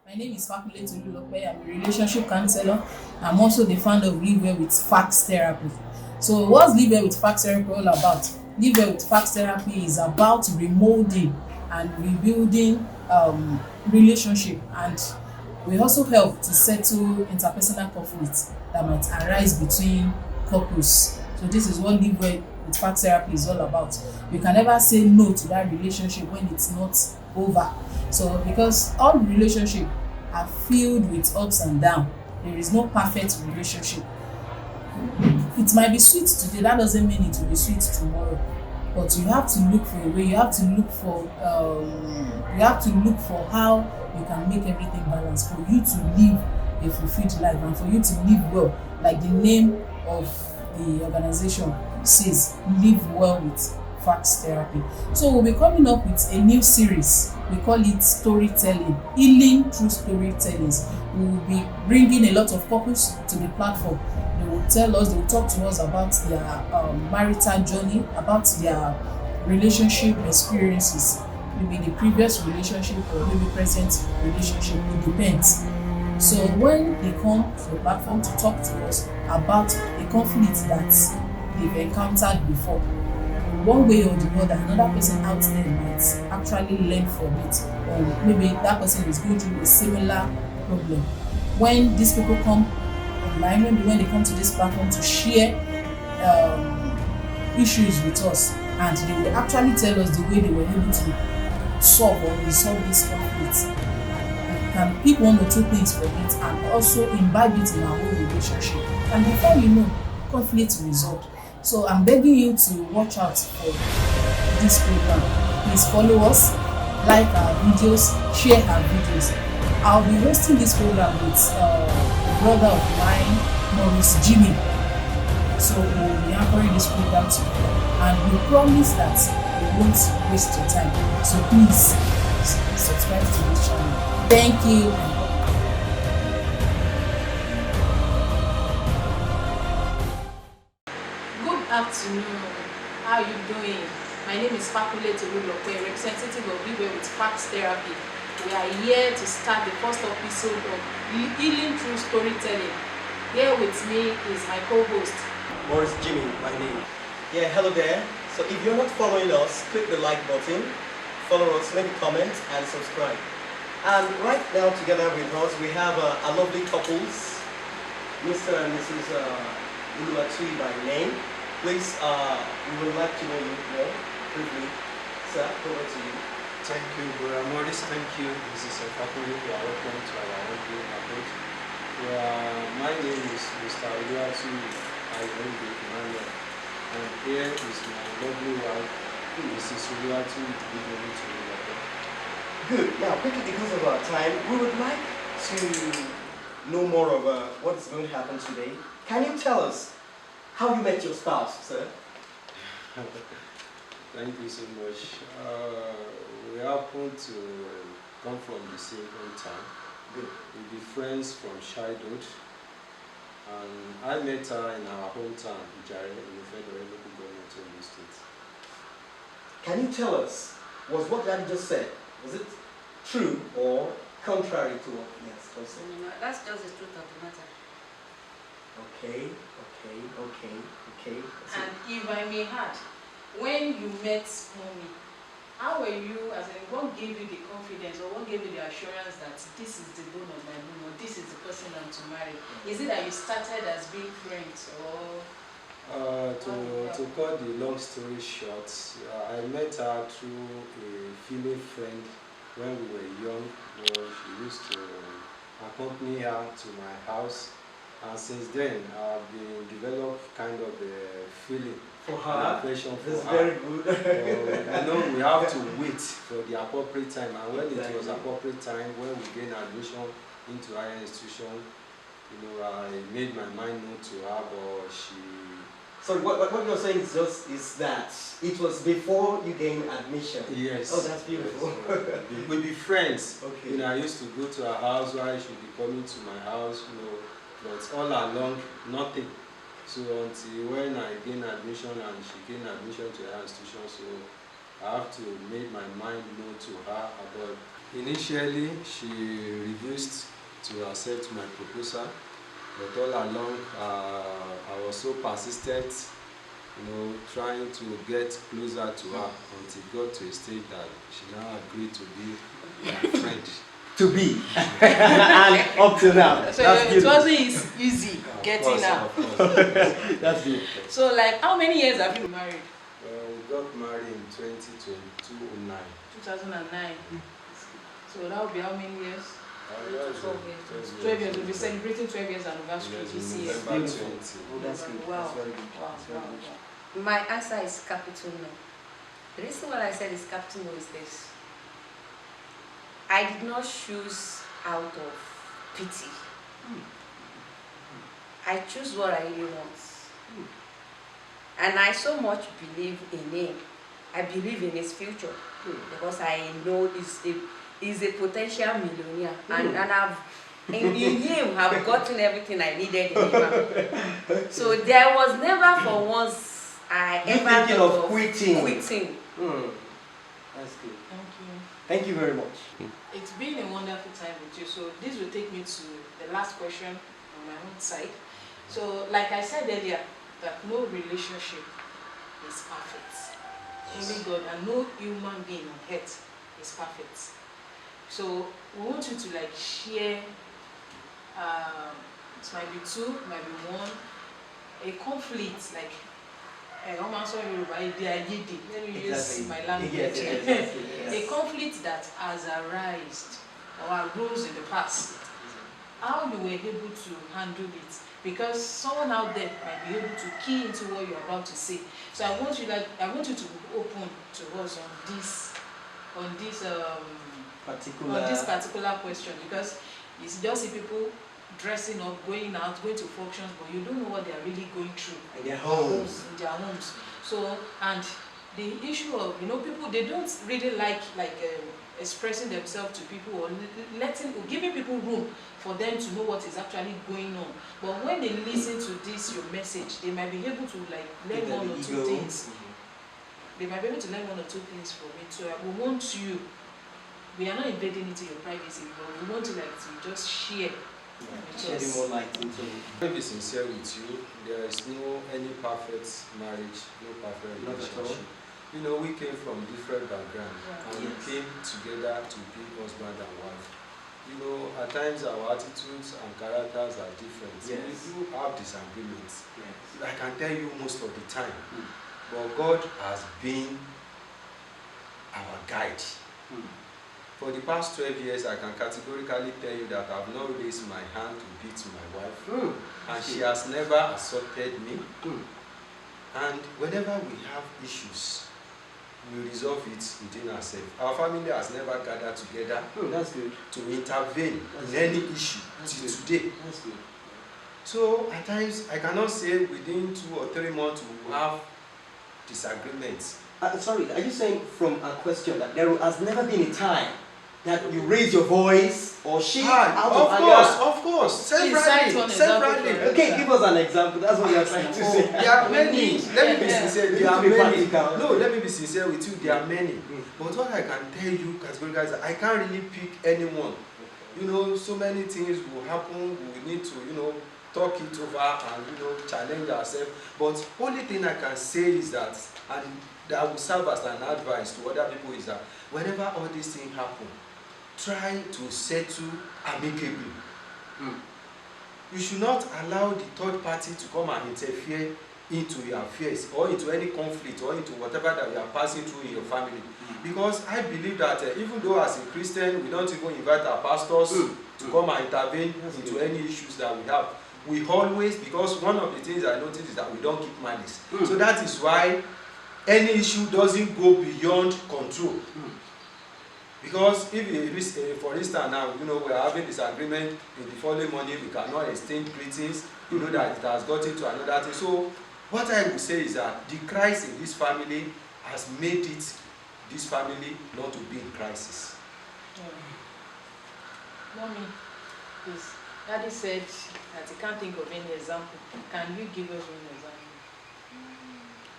My name is Oluwatuyi. I'm a relationship counselor. I'm also the founder of Live Well with Facts Therapy. So, what's Live Well with Facts Therapy all about? Live Well with Facts Therapy is about remolding and rebuilding relationship, and we also help to settle interpersonal conflicts that might arise between couples. So, this is what Live Well with Facts Therapy is all about. You can never say no to that relationship when it's not over. So because all relationships are filled with ups and downs, there is no perfect relationship. It might be sweet today, that doesn't mean it will be sweet tomorrow. But you have to look for a way, you have to look for how you can make everything balanced for you to live a fulfilled life and for you to live well, like the name of the organization says, live well with Facts Therapy. So we'll be coming up with a new series. We call it storytelling, healing through storytellings. We will be bringing a lot of couples to the platform. They will talk to us about their marital journey, about their relationship experiences, maybe the previous relationship or maybe present relationship. It depends. So when they come to the platform to talk to us about a conflict that they've encountered before, one way or the other, another person out there might actually learn from it, or maybe that person is going through a similar problem. When these people come online, maybe when they come to this platform to share um, issues with us, and they will actually tell us the way they were able to solve or resolve this conflict. We can pick one or two things from it and also imbibe it in our own relationship. And before you know, conflict resolved. So I'm begging you to watch out for this program. Please follow us, like our videos, share our videos. I'll be hosting this program with a brother of mine, Maurice Jimmy. So we'll be anchoring this program together, and we promise that we won't waste your time. So please subscribe to this channel. Thank you. Good afternoon. How are you doing? My name is Oluwatuyi, representative of Live Well with Facts Therapy. We are here to start the first episode of Healing Through Storytelling. Here with me is my co-host, Maurice Jimmy, my name. Yeah, hello there. So if you're not following us, click the like button, follow us, leave a comment, and subscribe. And right now, together with us, we have a lovely couples, Mr. and Mrs. Oluwatuyi by name. Please, we would like to know you more briefly. Sir, over to you. Thank you, Brother Morris. Thank you. This is Fakuli. You are welcome to our audio approach. My name is Mr. Oluwatuyi. I own the Emmanuel. And here is my lovely wife, Mrs. Oluwatuyi. Good morning to you. Good. Now, quickly, because of our time, we would like to know more of what is going to happen today. Can you tell us how you met your spouse, sir? Thank you so much. We happen to come from the same hometown. Good. We've been friends from childhood. And I met her in our hometown, Jare, in the federal local government of the state. Can you tell us, was what Daddy just said, was it true or contrary to what he has just said? No, that's just the truth of the matter. Okay. and if I may add, when you met mommy, how were you, as in, what gave you the confidence or what gave you the assurance that this is the bone of my bone or this is the person I'm to marry? Is it that you started as being friends or? To cut the long story short, I met her through a female friend when we were young. She used to accompany her to my house, and since then I've been developed kind of a feeling For her, affection for this is her. very good. We have to wait for the appropriate time, and when Exactly. it was appropriate time, when we gained admission into higher institution, I made my mind known to her, but she. So what you're saying is that it was before you gained admission. Yes. Oh, that's beautiful. Yes, we'd be friends. Okay. I used to go to her house while she'd be coming to my house, but all along, nothing. So until when I gained admission and she gained admission to her institution, so I have to make my mind known to her about Initially, she refused to accept my proposal, but all along, I was so persistent, trying to get closer to her until it got to a stage that she now agreed to be my friend. To be. And up to now. So That's it beautiful. wasn't easy getting her. Of course. That's good. So like, how many years have you been married? We got married in 2009. 2009. So that would be how many years? 12 years. 12 years. We'll be celebrating 12 years anniversary Yes, this in year. November Beautiful. 20. Oh, that's good. Wow. That's very good. Wow, That's very wow, good. wow. My answer is capital no. The reason why I said is capital no is this. I did not choose out of pity. I choose what I really want. And I so much believe in him. I believe in his future because I know he's a potential millionaire. And I've in him have gotten everything I needed in him. So there was never for once I You ever thinking thought of quitting? quitting. That's good. Thank you. Thank you very much. It's been a wonderful time with you. So this will take me to the last question on my own side. So like I said earlier, that no relationship is perfect. Only God, and no human being on earth is perfect. So we want you to like share, it might be two, it might be one, a conflict like let me use my language. A conflict that has arisen or arose in the past. How you were able to handle it? Because someone out there might be able to key into what you're about to say. So I want you to be open to us on this particular question, because it's just see people dressing up, going out, going to functions, but you don't know what they are really going through In their homes. in their homes. So, and the issue of, people, they don't really like expressing themselves to people or giving people room for them to know what is actually going on. But when they listen to your message, they might be able to learn one or two things. They might be able to learn one or two things from it. So we are not invading into your privacy, but we want to just share. Shedding more light into it. Let me be sincere with you. There is no any perfect marriage, no perfect Not at all. relationship. We came from different backgrounds, and we came together to be husband and wife. At times our attitudes and characters are different. Yes. We do have disagreements. Yes. I can tell you most of the time. But God has been our guide. For the past 12 years, I can categorically tell you that I've not raised my hand to beat my wife, and she has never assaulted me. And whenever we have issues, we resolve it within ourselves. Our family has never gathered together That's good. to intervene That's in any issue That's till good. today. That's good. So at times, I cannot say within 2 or 3 months we will have disagreements. Sorry, are you saying from a question that there has never been a time that you raise your voice or she out of anger? Of course. Cite one Separately. example. Okay, give us an example. That's what you are trying to say. There are many. Let me be sincere. There are To be many. practical. No, let me be sincere with you. There are many. But what I can tell you, categorically, is that I can't really pick anyone. So many things will happen. We need to, talk it over and challenge ourselves. But only thing I can say is that, and that will serve as an advice to other people, is that whenever all these things happen, try to settle amicably. You should not allow the third party to come and interfere into your affairs or into any conflict or into whatever that you are passing through in your family. Because I believe that even though as a Christian we don't even invite our pastors to come and intervene into any issues that we have, we always, because one of the things I noticed is that we don't keep malice. So that is why any issue doesn't go beyond control. Because if, for instance, now, we are having disagreement in the following morning, we cannot exchange greetings, that it has gotten to another thing. So, what I would say is that the Christ in this family has made this family not to be in crisis. Mommy, please. Daddy said that he can't think of any example. Can you give us one example?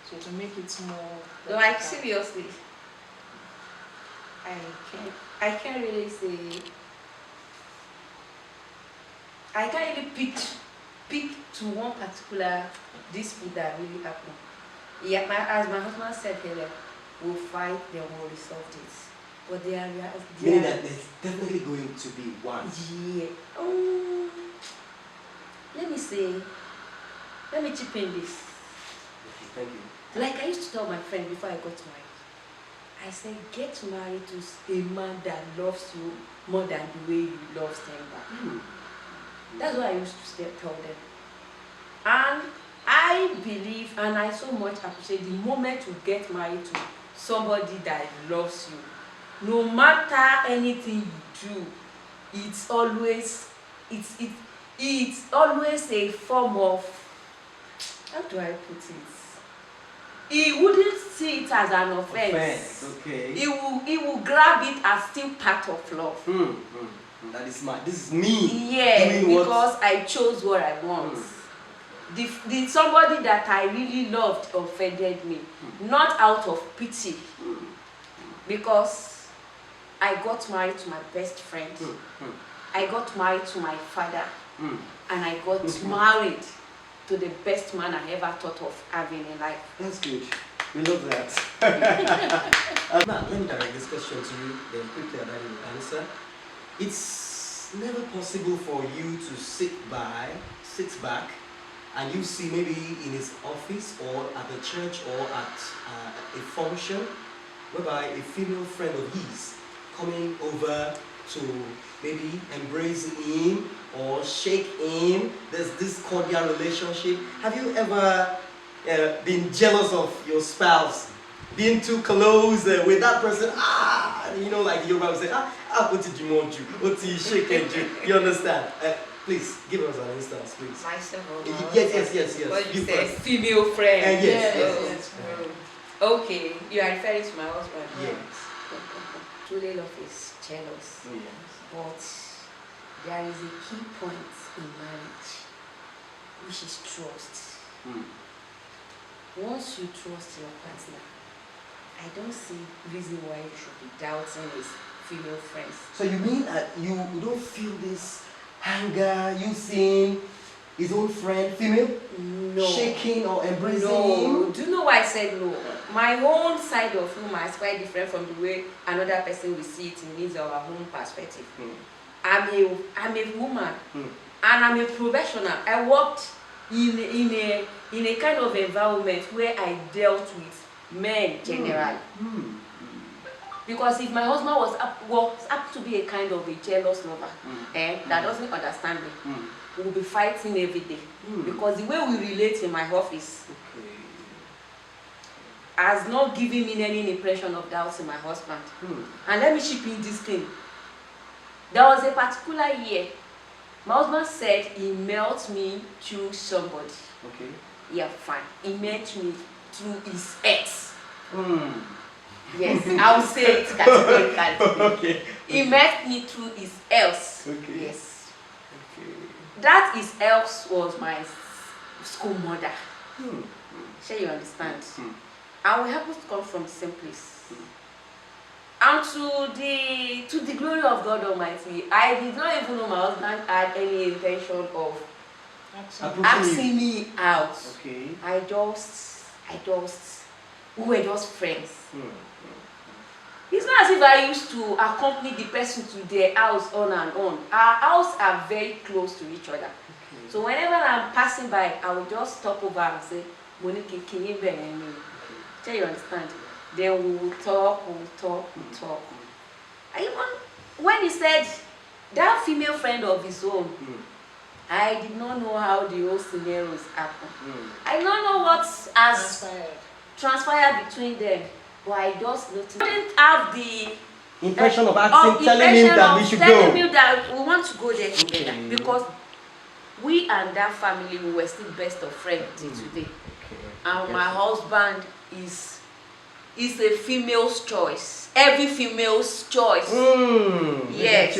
So to make it more... Like seriously. I can't really say. I can't really pick to one particular dispute that really happened. Yeah, as my husband said earlier, we'll fight, then we'll resolve this. But Meaning that there's definitely going to be one. Yeah. Let me chip in this. Okay, thank you. Like I used to tell my friend before I got married, I said, get married to a man that loves you more than the way you love them back. That's what I used to tell them. And I believe and I so much appreciate the moment you get married to somebody that loves you. No matter anything you do, it's always a form of, how do I put it? He wouldn't see it as an offense. Okay. He will grab it as still part of love. That is this is me. Yeah, because I chose what I want. The somebody that I really loved offended me, not out of pity, because I got married to my best friend. I got married to my father, and I got married to the best man I ever thought of having in life. That's good. We love that. Now, let me direct this question to you, then quickly and then you answer. It's never possible for you to sit back, and you see maybe in his office or at the church or at a function, whereby a female friend of his coming over to maybe embrace him or shake him. There's this cordial relationship. Have you ever been jealous of your spouse, being too close with that person? Like Yoruba would say, what did you want you? What did you shake you? You understand? Please give us an instance, please. Myself. Yes. What you said, female friend. Yes. Okay, you are referring to my husband. Yes. Truly love is jealous. Yes. But there is a key point in marriage, which is trust. Once you trust your partner, I don't see reason why you should be doubting his female friends. So you mean you don't feel this anger, you seeing his own friend, female, shaking or embracing him? Do you know why I said no? My own side of humor is quite different from the way another person will see it in his or her own perspective. I'm a woman, and I'm a professional. I worked in a kind of environment where I dealt with men generally. Because if my husband was up to be a kind of a jealous lover, that doesn't understand me, we'll be fighting every day. Because the way we relate in my office has not given me any impression of doubt in my husband. And let me chip in this thing. There was a particular year, my husband said he met me through somebody. Okay. Yeah, fine. He met me through his ex. Yes, I will say it categorically. Okay. He met me through his ex. Okay. Yes. Okay. That his ex was my school mother. Sure you understand? And we happen to come from the same place. And to the glory of God Almighty, I did not even know my husband had any intention of asking me out. Okay. We were just friends. It's not as if I used to accompany the person to their house on and on. Our houses are very close to each other. Okay. So whenever I'm passing by, I will just stop over and say, Monique, can you bear me? So you understand? Then we will talk. And even when he said that female friend of his own, I did not know how the whole scenarios happened. I don't know what has transpired between them, but I just noticed. I didn't have the impression of asking, telling him that we should go. Telling me that we want to go there together because we and that family we were still best of friends till today. And my husband is a female's choice. Every female's choice. Yes.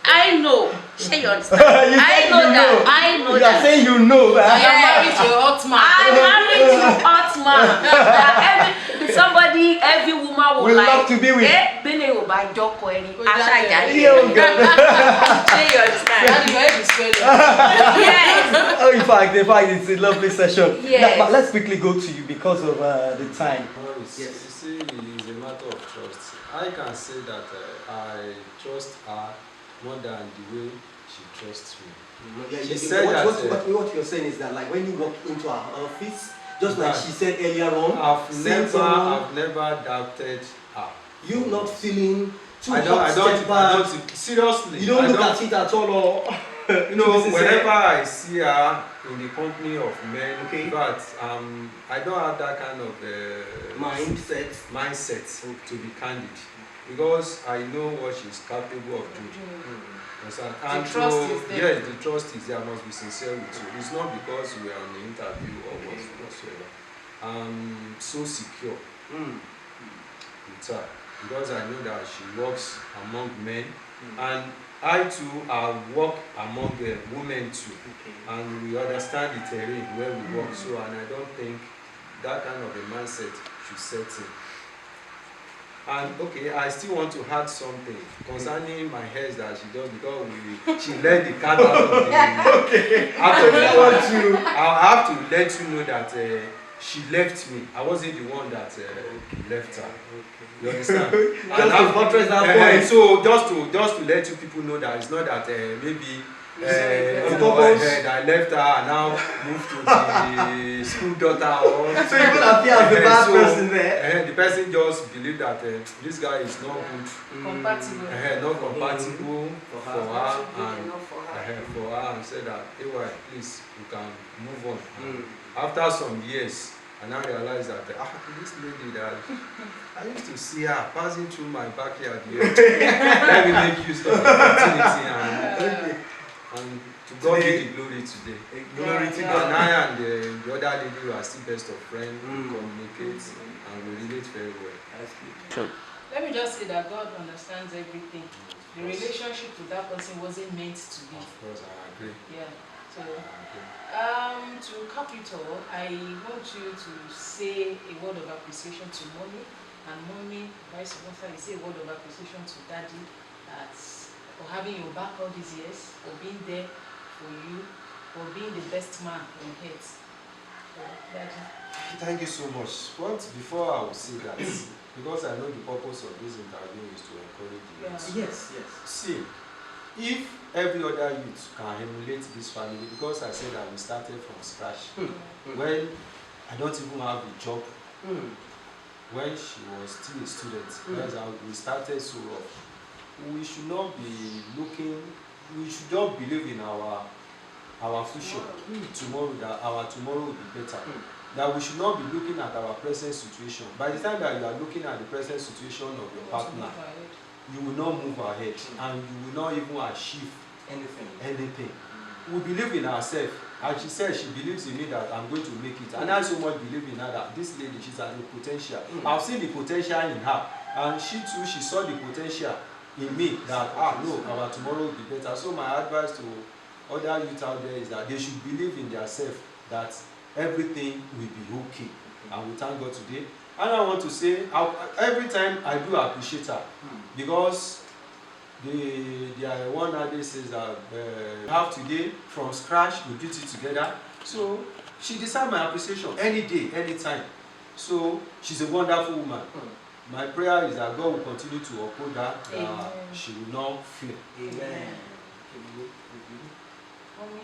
I know. Sure you understand? I know that. I know you that. You are saying you know. I am married to a hot man. I'm married to a hot man. The somebody, every woman would We like. love to be with. Bene o ba joko eni. Oh, Asha yeah. ija. Yeah, God. You understand? Daddy, your head is swelling. Yes. Oh, in fact, it's a lovely session. Yes. Now, but let's quickly go to you because of the time. Yes. Yes. You see, it's a matter of trust. I can say that I trust her more than the way she trusts me. Yeah, She said what you're saying is that, like, when you walk into our office, just like she said earlier on, I've never doubted her. you not feeling too I don't seriously. You don't look don't- at it at all, or You know, whenever I see her in the company of men, Okay. but I don't have that kind of mindset to be candid, because I know what she's capable of doing. And The trust is there. Yes, the trust is there. I must be sincere with you. It's not because we are on the interview or whatsoever. I'm so secure with her because I know that she works among men, and I too work among women too, and we understand the terrain where we work. So, and I don't think that kind of a mindset should set in. And okay, I still want to add something concerning my hairs that she does, because she let the cat out of the out of the bag. I have to let you know that she left me. I wasn't the one that left her. You understand? Just to buttress that point. So just to let you people know that it's not that maybe that I left her and now moved to the school daughter, or so you will appear as the bad person there. The person just believed that this guy is not good, Compatible. not compatible For for her. her, Good and enough for her. for her, and said that, hey, please, you can move on. After some years, I now realized that this lady that I used to see her passing through my backyard here. Let me make use of the opportunity, and to God be the glory today. Glory to And God. I and the other lady were still best of friends. We communicate and we relate very well. Let me just say that God understands everything. The relationship with that person wasn't meant to be. Of course, I agree. Yeah. So, I agree. to cap it all, I want you to say a word of appreciation to mommy, and mommy, vice versa, you say a word of appreciation to daddy, for having your back all these years, for being there for you, for being the best man on earth. So, daddy. Thank you so much. But before I will say that, because I know the purpose of this interview is to encourage the youth. Yes. See, if every other youth can emulate this family, because I said that we started from scratch. When I don't even have a job, when she was still a student, that's how we started so rough. We should not be looking, we should not believe in our future tomorrow, that our tomorrow will be better. That we should not be looking at our present situation. By the time that you are looking at the present situation of your partner, you will not move ahead, and you will not even achieve anything. We believe in ourselves. And she said she believes in me that I'm going to make it. And I so much believe in her that this lady, she's has the potential. I've seen the potential in her. And she too, she saw the potential in me that, no, our tomorrow will be better. So my advice to other youth out there is that they should believe in themselves, that everything will be okay. And we thank God today. And I want to say, every time I do appreciate her, because the one nowadays says that we have today from scratch, we built it together. So she deserves my appreciation any day, anytime. So she's a wonderful woman. My prayer is that God will continue to uphold her, that she will not fail. Amen. Mommy,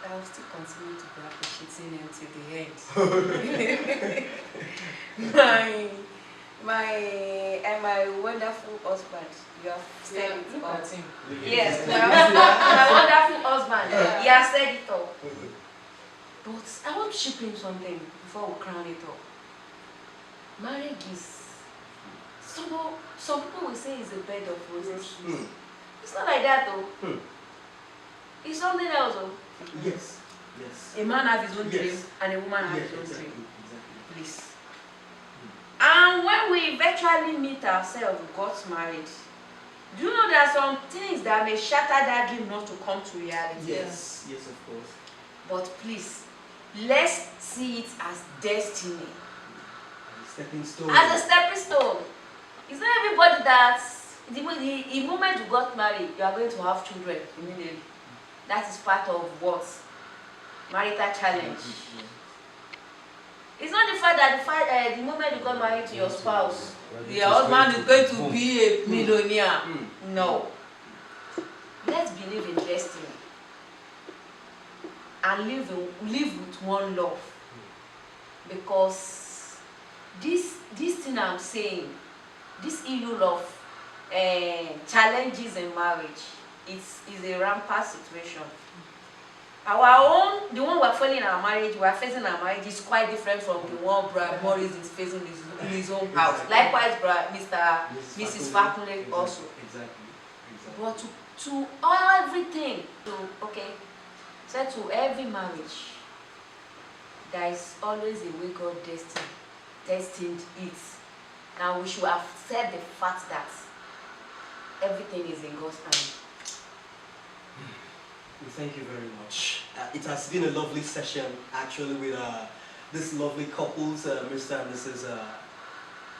I will still continue to be appreciating him till the end. my wonderful husband, you have said it Look all. at him. Yes, my wonderful husband, he has said it all. But I want to chip in something before we crown it up. Marriage is, some people will say it's a bed of roses. It's not like that though. It's something else though. Yes. A man has his own dream Yes. and a woman has Yes, his own exactly. dream. Please. And when we eventually meet ourselves, we got married. Do you know there are some things that may shatter that dream not to come to reality? Yes, of course. But please, let's see it as destiny, Stepping stone. as a stepping stone. It's not everybody that the moment you got married, you are going to have children immediately. That is part of what? Marital challenge. It's not the fact that the moment you got married to your spouse, your husband is going to be a millionaire. No. Let's believe in destiny and live with one love, because this thing I'm saying, this issue of challenges in marriage, is a rampant situation. Our own, the one we're facing our marriage, is quite different from the one Brad Morris is facing in his own house. Likewise, Mrs. Fakunle also. Exactly. But to everything, to every marriage, there is always a way God destined it. Now we should accept the fact that everything is in God's hand. We thank you very much. It has been a lovely session, actually, with this lovely couples, Mr. and Mrs.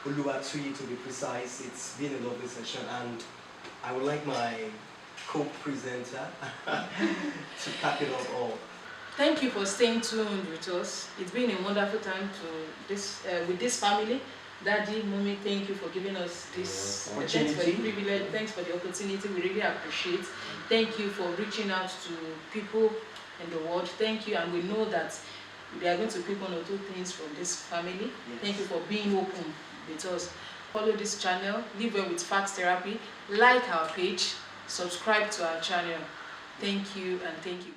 Oluwatuyi, to be precise. It's been a lovely session, and I would like my co-presenter to cap it off all. Thank you for staying tuned with us. It's been a wonderful time with this family. Daddy, Mommy, thank you for giving us this opportunity. Thanks for the privilege. Thanks for the opportunity. We really appreciate. Thank you for reaching out to people in the world. Thank you, and we know that we are going to pick one or two things from this family. Yes. Thank you for being open with us. Follow this channel. Live Well with Facts Therapy. Like our page. Subscribe to our channel. Thank you, and thank you.